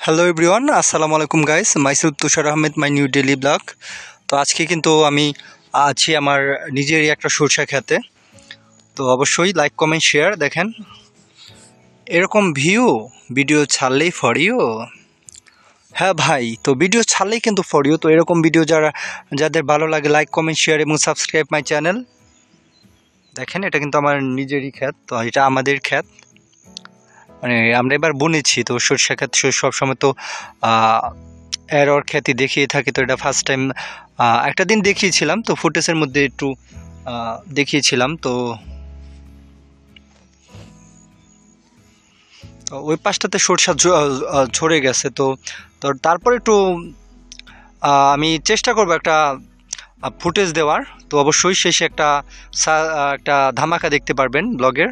Hello everyone, আসসালামু আলাইকুম guys. Myself Tushar Ahmed, my new daily blog. তো আজকে কিন্তু আমি আছি আমার নিজেরই একটা সরষা খেতে। তো অবশ্যই লাইক কমেন্ট শেয়ার। দেখেন এরকম ভিডিও ছাড়লেই ফর ইউ। হ্যাঁ ভাই, তো ভিডিও ছাড়লেই কিন্তু ফর ইউ। তো এরকম ভিডিও যাদের ভালো লাগে লাইক কমেন্ট শেয়ার এবং সাবস্ক্রাইব মাই চ্যানেল। দেখেন এটা কিন্তু আমার নিজেরই ক্ষেত, তো এটা আমাদের ক্ষেত, মানে আমরা এবার বুনেছি। তো সরষা ক্ষেত সবসময় তো এর ওর খ্যাতি দেখিয়ে থাকি। তো এটা ফার্স্ট টাইম একটা দিন দেখিয়েছিলাম, তো ফুটেজের মধ্যে একটু দেখিয়েছিলাম। তো ওই পাশটাতে সরষা ঝরে গেছে। তো তো তারপর একটু আমি চেষ্টা করব একটা ফুটেজ দেওয়ার। তো অবশ্যই শেষে একটা ধামাকা দেখতে পারবেন ব্লগের।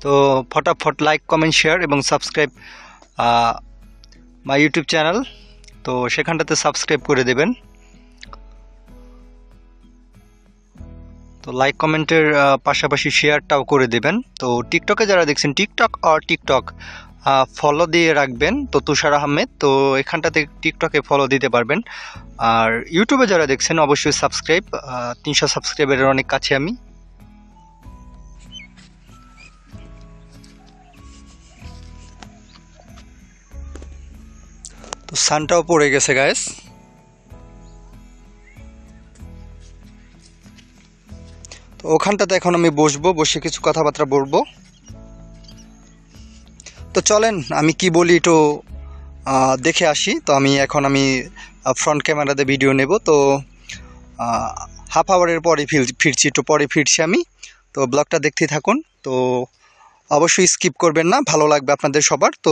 তো ফটাফট লাইক কমেন্ট শেয়ার এবং সাবস্ক্রাইব মাই ইউটিউব চ্যানেল। তো সেখানটাতে সাবস্ক্রাইব করে দেবেন। তো লাইক কমেন্টের পাশাপাশি শেয়ারটাও করে দেবেন। তো টিকটকে যারা দেখছেন, টিকটক ফলো দিয়ে রাখবেন। তো তুষার আহমেদ, তো এখানটাতে টিকটকে ফলো দিতে পারবেন। আর ইউটিউবে যারা দেখছেন অবশ্যই সাবস্ক্রাইব। 300 সাবস্ক্রাইবারের অনেক কাছে আমি। তো সানটাও পড়ে গেছে গাইস। তো ওখানটাতে এখন আমি বসে কিছু কথাবার্তা বলবো। তো চলেন আমি কি বলি একটু দেখে আসি। তো আমি ফ্রন্ট ক্যামেরাতে ভিডিও নেব। তো হাফ আওয়ারের পরে ফিরছি, একটু পরে ফিরছি আমি। তো ব্লগটা দেখতেই থাকুন। তো অবশ্যই স্কিপ করবেন না, ভালো লাগবে আপনাদের সবার। তো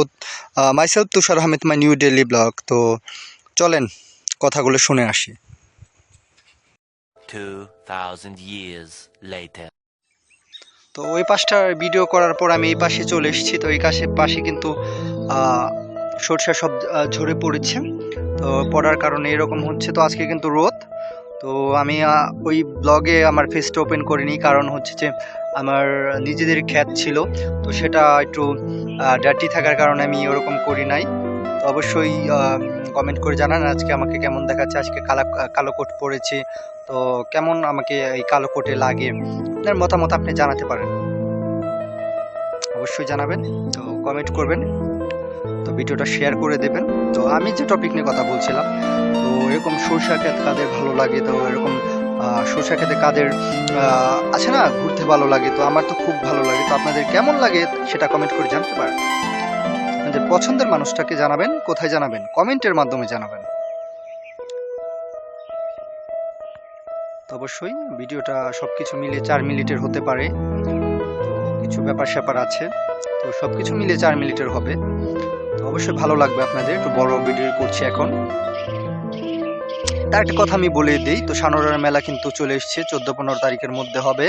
myself Tushar Ahmed, my new daily blog. তো চলেন কথাগুলো শুনে আসি। 2000 years later. তো ওই পাশটা ভিডিও করার পর আমি এই পাশে চলে এসেছি। তো এই পাশে কিন্তু সরষা সব ঝরে পড়েছে। তো পড়ার কারণে এরকম হচ্ছে। তো আজকে কিন্তু রোদ। তো আমি ওই ব্লগে আমার ফেসটা ওপেন করিনি, কারণ হচ্ছে যে আমার নিজেদের ক্ষেত ছিল। তো সেটা একটু ডার্টি থাকার কারণে আমি ওরকম করি নাই। তো অবশ্যই কমেন্ট করে জানান আজকে আমাকে কেমন দেখাচ্ছে। আজকে কালো কোট পরেছি, তো কেমন আমাকে এই কালো কোটে লাগে। আপনার মতামত আপনি জানাতে পারেন, অবশ্যই জানাবেন। তো কমেন্ট করবেন, তো ভিডিওটা শেয়ার করে দেবেন। তো আমি যে টপিক নিয়ে কথা বলছিলাম, তো এরকম সরষা ক্ষেত কাদের ভালো লাগে। তো এরকম সরষা ক্ষেতে কাদের আছে না ঘুরতে ভালো লাগে। তো আমার তো খুব ভালো লাগে। তো আপনাদের কেমন লাগে সেটা কমেন্ট করে জানতে পারেন। আপনাদের পছন্দের মানুষটাকে জানাবেন। কোথায় জানাবেন? কমেন্টের মাধ্যমে জানাবেন। তো অবশ্যই ভিডিওটা সবকিছু মিলে 4 মিনিটের হতে পারে। তো কিছু ব্যাপার স্যাপার আছে, তো সবকিছু মিলে 4 মিনিটের হবে। তো অবশ্যই ভালো লাগবে আপনাদের। একটু বড় ভিডিও করছি এখন। তার একটা কথা আমি বলে দিই। তো সানোয়ারের মেলা কিন্তু চলে এসেছে, 14-15 তারিখের মধ্যে হবে।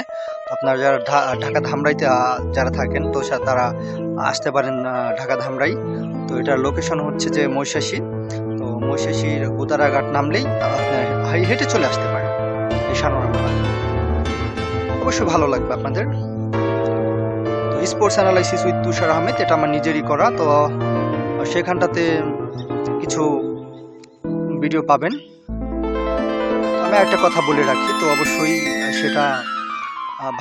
আপনারা যারা ঢাকা ধামরাইতে যারা থাকেন, তো তারা আসতে পারেন ঢাকা ধামরাই। তো এটার লোকেশন হচ্ছে যে মহিষাসী। তো মহিষাসীর উদারাঘাট নামলেই আপনার হেঁটে চলে আসতে পারেন এই সানোয়ার মেলা। অবশ্যই ভালো লাগবে আপনাদের। তো স্পোর্টস অ্যানালাইসিস উইথ তুষার আহমেদ, এটা আমার নিজেরই করা। তো সেখানটাতে কিছু ভিডিও পাবেন। আমি একটা কথা বলে রাখি, তো অবশ্যই সেটা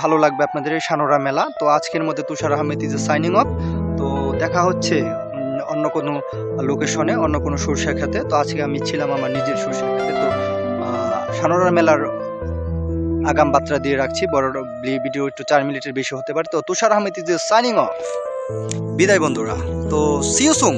ভালো লাগবে আপনাদের এই সানোরা মেলা। তো আজকের মধ্যে তুষার আহমেদ ইজ সাইনিং অফ। তো দেখা হচ্ছে অন্য কোনো লোকেশনে, অন্য কোনো সরষা খেতে। তো আজকে আমি ছিলাম আমার নিজের সরষা খেতে। তো সানোরা মেলার আগাম বার্তা দিয়ে রাখছি। বড় ভিডিও একটু 4 মিনিটের বেশি হতে পারে। তো তুষার আহমেদ ইজ সাইনিং অফ। বিদায় বন্ধুরা। তো সি ইউ সুন।